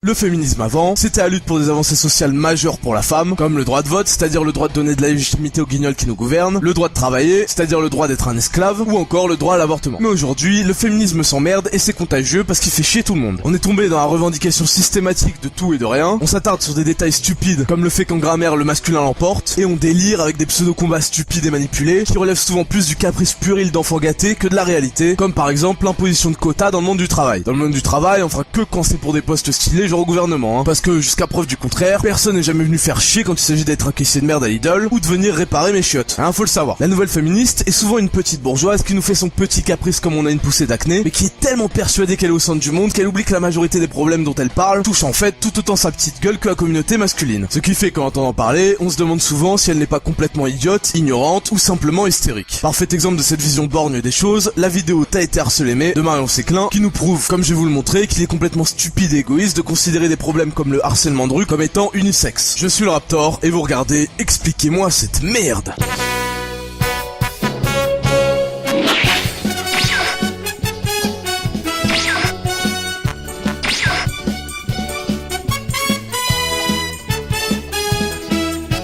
Le féminisme avant, c'était la lutte pour des avancées sociales majeures pour la femme, comme le droit de vote, c'est-à-dire le droit de donner de la légitimité aux guignols qui nous gouvernent, le droit de travailler, c'est-à-dire le droit d'être un esclave, ou encore le droit à l'avortement. Mais aujourd'hui, le féminisme s'emmerde et c'est contagieux parce qu'il fait chier tout le monde. On est tombé dans la revendication systématique de tout et de rien, on s'attarde sur des détails stupides, comme le fait qu'en grammaire le masculin l'emporte, et on délire avec des pseudo-combats stupides et manipulés, qui relèvent souvent plus du caprice puéril d'enfant gâté que de la réalité, comme par exemple l'imposition de quotas dans le monde du travail. Dans le monde du travail, on fera que quand c'est pour des postes stylés genre au gouvernement, parce que jusqu'à preuve du contraire, personne n'est jamais venu faire chier quand il s'agit d'être un caissier de merde à Lidl, ou de venir réparer mes chiottes. Faut le savoir. La nouvelle féministe est souvent une petite bourgeoise qui nous fait son petit caprice comme on a une poussée d'acné, mais qui est tellement persuadée qu'elle est au centre du monde qu'elle oublie que la majorité des problèmes dont elle parle touchent en fait tout autant sa petite gueule que la communauté masculine. Ce qui fait qu'en entendant parler, on se demande souvent si elle n'est pas complètement idiote, ignorante ou simplement hystérique. Parfait exemple de cette vision borgne des choses, la vidéo T'as été harcelé mais de Marion Séclin qui nous prouve, comme je vais vous le montrer, qu'il est complètement stupide et égoïste de considérer des problèmes comme le harcèlement de rue comme étant unisexe. Je suis le Raptor et vous regardez Expliquez-moi cette merde.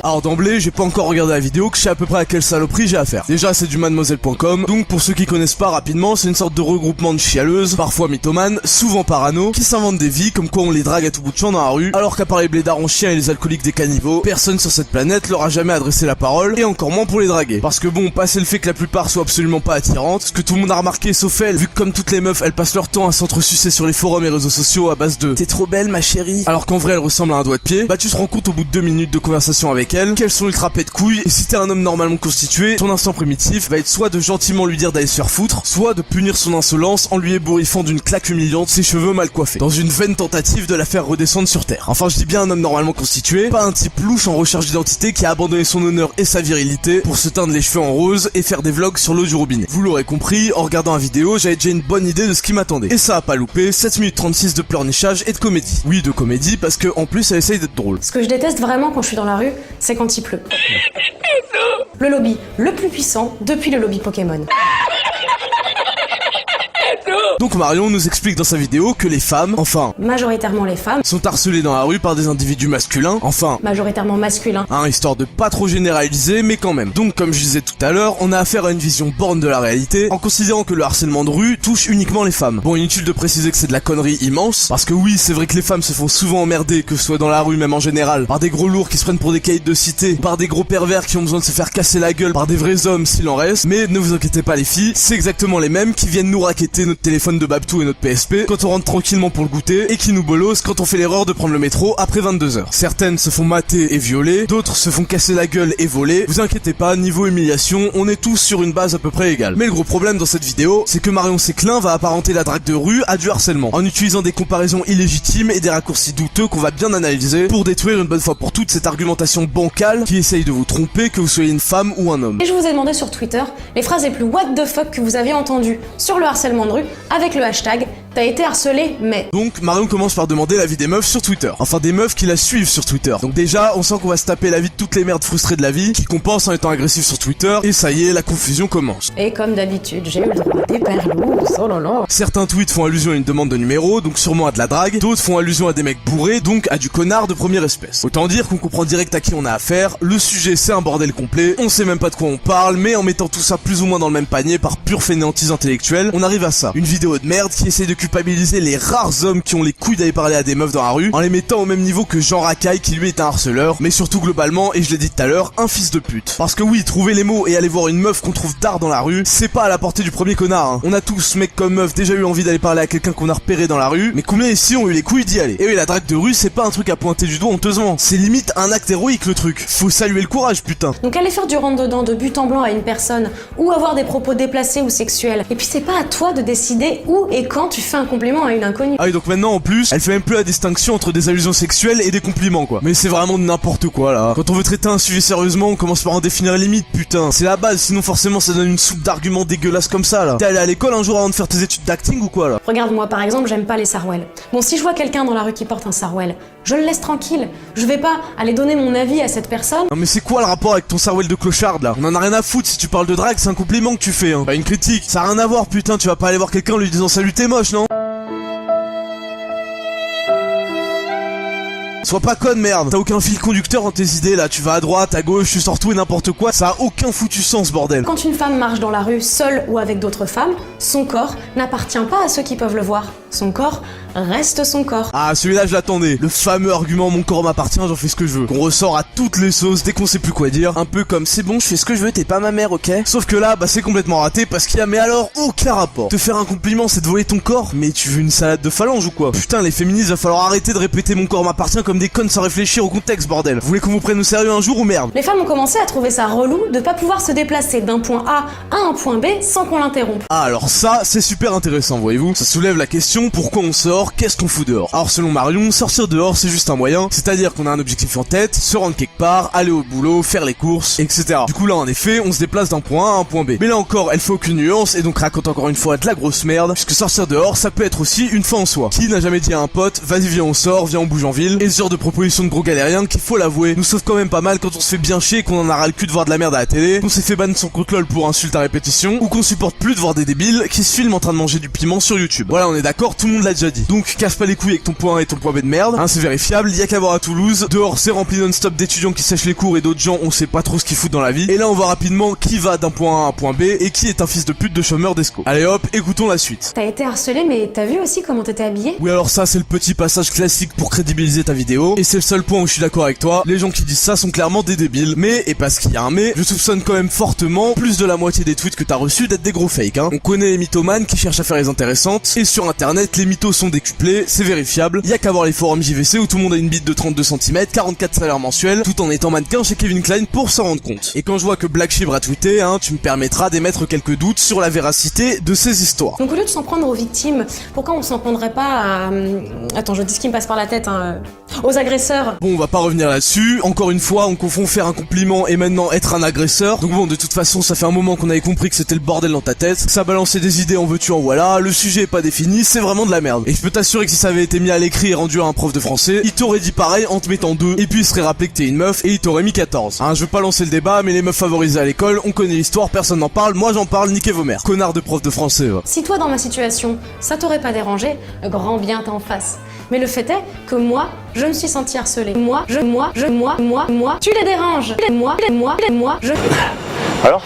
Alors d'emblée, j'ai pas encore regardé la vidéo, que je sais à peu près à quelle saloperie j'ai affaire. Déjà c'est du mademoiselle.com, donc pour ceux qui connaissent pas rapidement, c'est une sorte de regroupement de chialeuses, parfois mythomanes, souvent parano, qui s'inventent des vies comme quoi on les drague à tout bout de champ dans la rue, alors qu'à part les blédards en chien et les alcooliques des caniveaux, personne sur cette planète leur a jamais adressé la parole, et encore moins pour les draguer. Parce que bon, passer le fait que la plupart soient absolument pas attirantes, ce que tout le monde a remarqué sauf elle, vu que comme toutes les meufs, elles passent leur temps à s'entresucer sur les forums et réseaux sociaux à base de « T'es trop belle ma chérie », alors qu'en vrai elle ressemble à un doigt de pied, bah tu te rends compte au bout de 2 minutes de conversation avec elle qu'elles sont ultra pète couilles, et si t'es un homme normalement constitué, ton instinct primitif va être soit de gentiment lui dire d'aller se faire foutre, soit de punir son insolence en lui ébouriffant d'une claque humiliante ses cheveux mal coiffés, dans une vaine tentative de la faire redescendre sur terre. Enfin je dis bien un homme normalement constitué, pas un type louche en recherche d'identité qui a abandonné son honneur et sa virilité pour se teindre les cheveux en rose et faire des vlogs sur l'eau du robinet. Vous l'aurez compris, en regardant la vidéo, j'avais déjà une bonne idée de ce qui m'attendait. Et ça a pas loupé, 7 minutes 36 de pleurnichage et de comédie. Oui, de comédie parce que en plus elle essaye d'être drôle. Ce que je déteste vraiment quand je suis dans la rue, c'est quand il pleut. Le lobby le plus puissant depuis le lobby Pokémon. Donc Marion nous explique dans sa vidéo que les femmes, enfin majoritairement les femmes, sont harcelées dans la rue par des individus masculins, enfin majoritairement masculins, histoire de pas trop généraliser mais quand même. Donc comme je disais tout à l'heure, on a affaire à une vision borne de la réalité en considérant que le harcèlement de rue touche uniquement les femmes. Bon, inutile de préciser que c'est de la connerie immense, parce que oui, c'est vrai que les femmes se font souvent emmerder, que ce soit dans la rue même en général, par des gros lourds qui se prennent pour des caïds de cité, par des gros pervers qui ont besoin de se faire casser la gueule par des vrais hommes s'il en reste, mais ne vous inquiétez pas les filles, c'est exactement les mêmes qui viennent nous raqueter notre téléphone de Babtou et notre PSP quand on rentre tranquillement pour le goûter et qui nous bolossent quand on fait l'erreur de prendre le métro après 22h. Certaines se font mater et violer, d'autres se font casser la gueule et voler. Vous inquiétez pas, niveau humiliation, on est tous sur une base à peu près égale. Mais le gros problème dans cette vidéo, c'est que Marion Séclin va apparenter la drague de rue à du harcèlement, en utilisant des comparaisons illégitimes et des raccourcis douteux qu'on va bien analyser pour détruire une bonne fois pour toutes cette argumentation bancale qui essaye de vous tromper que vous soyez une femme ou un homme. Et je vous ai demandé sur Twitter les phrases les plus what the fuck que vous avez entendues sur le harcèlement de rue avec le hashtag T'as été harcelé mais... Donc Marion commence par demander l'avis des meufs sur Twitter. Enfin des meufs qui la suivent sur Twitter. Donc déjà on sent qu'on va se taper l'avis de toutes les merdes frustrées de la vie qui compensent en étant agressifs sur Twitter. Et ça y est, la confusion commence. Et comme d'habitude, j'ai eu le droit des perlours, oh là là. Certains tweets font allusion à une demande de numéro, donc sûrement à de la drague. D'autres font allusion à des mecs bourrés, donc à du connard de première espèce. Autant dire qu'on comprend direct à qui on a affaire. Le sujet c'est un bordel complet, on sait même pas de quoi on parle, mais en mettant tout ça plus ou moins dans le même panier par pure fainéantise intellectuelle, on arrive à ça. Une vidéo de merde qui essaye de culpabiliser les rares hommes qui ont les couilles d'aller parler à des meufs dans la rue, en les mettant au même niveau que Jean Racaille qui lui est un harceleur, mais surtout globalement, et je l'ai dit tout à l'heure, un fils de pute. Parce que oui, trouver les mots et aller voir une meuf qu'on trouve tard dans la rue, c'est pas à la portée du premier connard. On a tous, mecs comme meufs, déjà eu envie d'aller parler à quelqu'un qu'on a repéré dans la rue, mais combien ici ont eu les couilles d'y aller? Et oui, la drague de rue, c'est pas un truc à pointer du doigt honteusement, c'est limite un acte héroïque le truc. Faut saluer le courage, putain. Donc aller faire du rentre-dedans de but en blanc à une personne, ou avoir des propos déplacés ou sexuels, et puis c'est pas à toi de décider où et quand tu fais un compliment à une inconnue. Ah oui, donc maintenant en plus, elle fait même plus la distinction entre des allusions sexuelles et des compliments quoi. Mais c'est vraiment n'importe quoi là. Quand on veut traiter un sujet sérieusement, on commence par en définir les limites, putain. C'est la base, sinon forcément ça donne une soupe d'arguments dégueulasses comme ça là. T'es allé à l'école un jour avant de faire tes études d'acting ou quoi là? Regarde, moi par exemple, j'aime pas les sarouels. Bon, si je vois quelqu'un dans la rue qui porte un sarouel, je le laisse tranquille. Je vais pas aller donner mon avis à cette personne. Non mais c'est quoi le rapport avec ton sarouel de clochard là? On en a rien à foutre, si tu parles de drague, c'est un compliment que tu fais hein. Pas une critique, ça a rien à voir putain, tu vas pas aller voir quelqu'un en lui disant salut t'es moche non? Sois pas conne, merde. T'as aucun fil conducteur dans tes idées là, tu vas à droite, à gauche, tu sors tout et n'importe quoi, ça a aucun foutu sens, bordel. Quand une femme marche dans la rue seule ou avec d'autres femmes, son corps n'appartient pas à ceux qui peuvent le voir. Son corps reste son corps. Ah, celui-là je l'attendais. Le fameux argument mon corps m'appartient, j'en fais ce que je veux. Qu'on ressort à toutes les sauces dès qu'on sait plus quoi dire. Un peu comme c'est bon, je fais ce que je veux, t'es pas ma mère, ok? Sauf que là, bah c'est complètement raté parce qu'il y a mais alors aucun rapport. Te faire un compliment c'est de voler ton corps? Mais tu veux une salade de phalange ou quoi? Putain, les féministes, va falloir arrêter de répéter mon corps m'appartient comme des connes sans réfléchir au contexte, bordel. Vous voulez qu'on vous prenne au sérieux un jour ou merde? Les femmes ont commencé à trouver ça relou de pas pouvoir se déplacer d'un point A à un point B sans qu'on l'interrompe. Ah alors ça, c'est super intéressant, voyez-vous. Ça soulève la question, pourquoi on sort, qu'est-ce qu'on fout dehors? Alors selon Marion, sortir dehors c'est juste un moyen, c'est-à-dire qu'on a un objectif en tête, se rendre quelque part, aller au boulot, faire les courses, etc. Du coup là en effet, on se déplace d'un point A à un point B. Mais là encore, elle fait aucune nuance et donc raconte encore une fois de la grosse merde, puisque sortir dehors ça peut être aussi une fin en soi. Qui n'a jamais dit à un pote, vas-y viens on sort, viens on bouge en ville, et ce genre de proposition de gros galériens qu'il faut l'avouer, nous sauve quand même pas mal quand on se fait bien chier et qu'on en a ras le cul de voir de la merde à la télé, qu'on s'est fait ban son compte LOL pour insulte à répétition, ou qu'on supporte plus de voir des débiles qui se filment en train de manger du piment sur YouTube. Voilà, on est d'accord, tout le monde l'a déjà dit. Donc casse pas les couilles avec ton point A et ton point B de merde, hein, c'est vérifiable, y a qu'à voir à Toulouse, dehors c'est rempli non-stop d'étudiants qui sèchent les cours et d'autres gens on sait pas trop ce qu'ils foutent dans la vie, et là on voit rapidement qui va d'un point A à un point B et qui est un fils de pute de chômeur d'esco. Allez hop, écoutons la suite. T'as été harcelé, mais t'as vu aussi comment t'étais habillé? Oui alors ça c'est le petit passage classique pour crédibiliser ta vidéo, et c'est le seul point où je suis d'accord avec toi, les gens qui disent ça sont clairement des débiles, mais, et parce qu'il y a un mais, je soupçonne quand même fortement plus de la moitié des tweets que t'as reçus d'être des gros fakes, hein. On connaît les mythomanes qui cherchent à faire les intéressantes, et sur internet les mythos sont décuplés, c'est vérifiable, y a qu'à voir les forums JVC où tout le monde a une bite de 32 cm, 44 salaires mensuels, tout en étant mannequin chez Kevin Klein pour s'en rendre compte. Et quand je vois que Black Sheep a tweeté, hein, tu me permettras d'émettre quelques doutes sur la véracité de ces histoires. Donc au lieu de s'en prendre aux victimes, pourquoi on s'en prendrait pas à... Attends, je dis ce qui me passe par la tête, hein, aux agresseurs? Bon, on va pas revenir là-dessus, encore une fois, on confond faire un compliment et maintenant être un agresseur, donc bon, de toute façon, ça fait un moment qu'on avait compris que c'était le bordel dans ta tête, ça balançait des idées en veux-tu en voilà, le sujet est pas défini, c'est vraiment de la merde. Et je peux t'assurer que si ça avait été mis à l'écrit et rendu à un prof de français, il t'aurait dit pareil en te mettant 2, et puis il serait rappelé que t'es une meuf, et il t'aurait mis 14. Hein, je veux pas lancer le débat, mais les meufs favorisées à l'école, on connaît l'histoire, personne n'en parle, moi j'en parle, niquez vos mères. Connard de prof de français, va. Si toi, dans ma situation, ça t'aurait pas dérangé, grand bien t'en face. Mais le fait est que moi, je me suis sentie harcelée. Moi, tu les déranges. Moi, je... Alors ?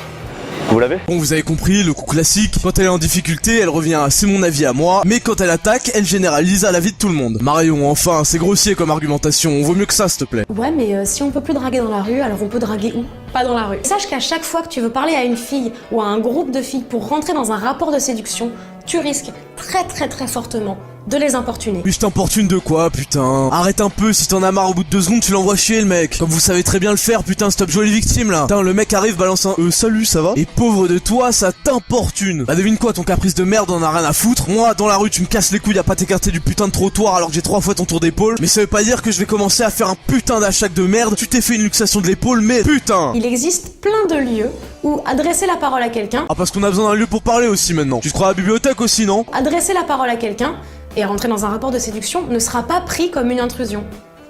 Vous l'avez? Bon, vous avez compris, le coup classique, quand elle est en difficulté, elle revient à c'est mon avis à moi, mais quand elle attaque, elle généralise à l'avis de tout le monde. Marion, enfin, c'est grossier comme argumentation, on vaut mieux que ça, s'il te plaît. Ouais, mais si on peut plus draguer dans la rue, alors on peut draguer où? Pas dans la rue. Sache qu'à chaque fois que tu veux parler à une fille ou à un groupe de filles pour rentrer dans un rapport de séduction, tu risques très fortement de les importuner. Mais je t'importune de quoi, putain? Arrête un peu, si t'en as marre au bout de 2 secondes, tu l'envoies chier le mec. Comme vous savez très bien le faire, putain, stop jouer les victimes là. Putain, le mec arrive, balance un salut, ça va? Et pauvre de toi, ça t'importune. Bah devine quoi, ton caprice de merde en a rien à foutre. Moi, dans la rue, tu me casses les couilles à pas t'écarter du putain de trottoir alors que j'ai 3 fois ton tour d'épaule. Mais ça veut pas dire que je vais commencer à faire un putain d'achat de merde. Tu t'es fait une luxation de l'épaule, mais putain! Il existe plein de lieux où adresser la parole à quelqu'un... Ah, parce qu'on a besoin d'un lieu pour parler aussi maintenant. Tu te crois à la bibliothèque aussi, non? Adresser la parole à quelqu'un et rentrer dans un rapport de séduction ne sera pas pris comme une intrusion.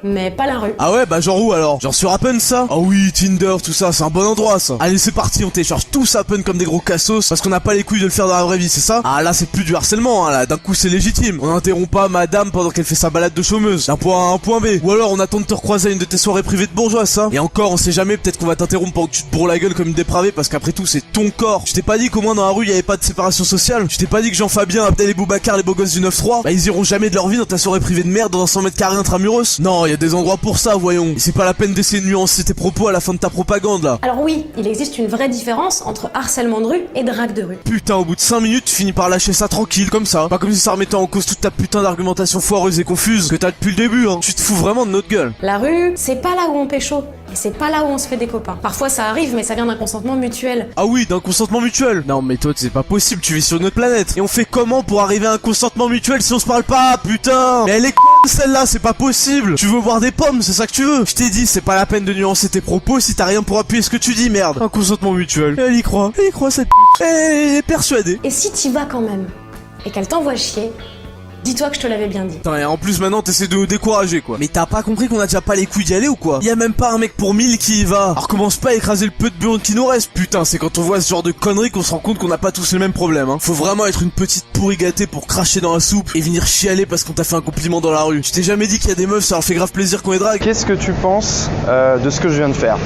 Mais pas la rue. Ah ouais, bah genre où alors? Genre sur Happen ça? Ah oui, Tinder, tout ça, c'est un bon endroit ça. Allez, c'est parti, on télécharge tous Happen comme des gros cassos parce qu'on n'a pas les couilles de le faire dans la vraie vie, c'est ça? Ah là, c'est plus du harcèlement, hein, là, d'un coup c'est légitime. On n'interrompt pas madame pendant qu'elle fait sa balade de chômeuse, d'un point A à un point B. Ou alors on attend de te recroiser à une de tes soirées privées de bourgeois, ça. Et encore, on sait jamais, peut-être qu'on va t'interrompre pendant que tu te bourres la gueule comme une dépravée parce qu'après tout, c'est ton corps. Je t'ai pas dit qu'au moins dans la rue, il y avait pas de séparation sociale. Je t'ai pas dit que Jean-Fabien, Abdel et Boubacar, les beaux gosses du 9-3, bah ils iront jamais de leur vie dans ta soirée privée de merde dans un 100 mètres carrés intramuros. Non, il y a des endroits pour ça, voyons. Et c'est pas la peine d'essayer de nuancer tes propos à la fin de ta propagande là. Alors oui, il existe une vraie différence entre harcèlement de rue et drague de rue. Putain, au bout de 5 minutes, tu finis par lâcher ça tranquille, comme ça. Pas comme si ça remettait en cause toute ta putain d'argumentation foireuse et confuse que t'as depuis le début, hein. Tu te fous vraiment de notre gueule. La rue, c'est pas là où on pécho. Et c'est pas là où on se fait des copains. Parfois ça arrive, mais ça vient d'un consentement mutuel. Ah oui, d'un consentement mutuel. Non mais toi, c'est pas possible, tu vis sur notre planète. Et on fait comment pour arriver à un consentement mutuel si on se parle pas, putain? Mais elle est celle-là, c'est pas possible. Tu veux voir des pommes, c'est ça que tu veux? Je t'ai dit, c'est pas la peine de nuancer tes propos si t'as rien pour appuyer ce que tu dis, merde. Un consentement mutuel. Elle y croit cette p***. Elle est persuadée. Et si t'y vas quand même, et qu'elle t'envoie chier, Dis-toi que je te l'avais bien dit. Putain, et en plus maintenant t'essaies de nous décourager quoi. Mais t'as pas compris qu'on a déjà pas les couilles d'y aller ou quoi? Y a même pas un mec pour 1000 qui y va. Alors commence pas à écraser le peu de bureau qui nous reste. Putain, c'est quand on voit ce genre de conneries qu'on se rend compte qu'on n'a pas tous le même problème, hein. Faut vraiment être une petite pourri gâtée pour cracher dans la soupe et venir chialer parce qu'on t'a fait un compliment dans la rue. Je t'ai jamais dit qu'il y a des meufs, ça leur fait grave plaisir qu'on les drague. Qu'est-ce que tu penses de ce que je viens de faire?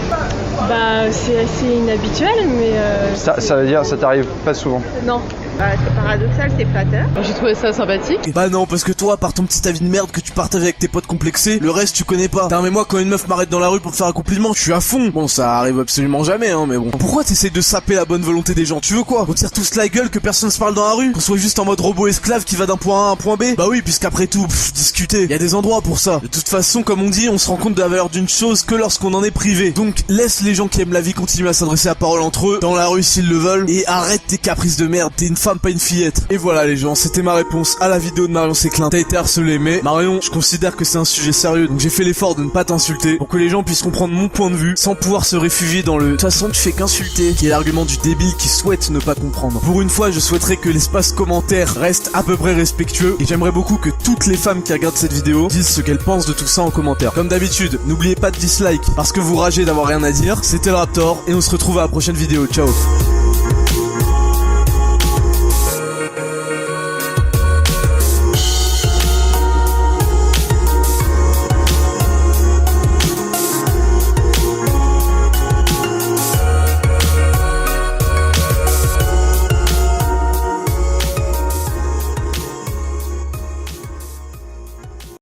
Bah c'est assez inhabituel mais Ça veut dire ça t'arrive pas souvent? non. Bah c'est paradoxal, c'est flatteur. J'ai trouvé ça sympathique. Bah non, parce que toi, par ton petit avis de merde que tu partages avec tes potes complexés, le reste tu connais pas. Putain, mais moi quand une meuf m'arrête dans la rue pour me faire un compliment, je suis à fond. Bon, ça arrive absolument jamais, hein, mais bon. Pourquoi t'essayes de saper la bonne volonté des gens? Tu veux quoi? On tire tous la gueule, que personne se parle dans la rue? Qu'on soit juste en mode robot esclave qui va d'un point A à un point B? Bah oui, puisqu'après tout, discuter, y a des endroits pour ça. De toute façon, comme on dit, on se rend compte de la valeur d'une chose que lorsqu'on en est privé. Donc, laisse les gens qui aiment la vie continuer à s'adresser la parole entre eux, dans la rue s'ils le veulent, et arrête tes caprices de merde, t'es une femme, pas une fillette. Et voilà les gens, c'était ma réponse à la vidéo de Marion Séclin. T'as été harcelé, mais Marion, je considère que c'est un sujet sérieux, donc j'ai fait l'effort de ne pas t'insulter, pour que les gens puissent comprendre mon point de vue, sans pouvoir se réfugier dans le « de toute façon tu fais qu'insulter », qui est l'argument du débile qui souhaite ne pas comprendre. Pour une fois, je souhaiterais que l'espace commentaire reste à peu près respectueux, et j'aimerais beaucoup que toutes les femmes qui regardent cette vidéo disent ce qu'elles pensent de tout ça en commentaire. Comme d'habitude, n'oubliez pas de dislike, parce que vous ragez d'avoir rien à dire. C'était le Raptor, et on se retrouve à la prochaine vidéo. Ciao.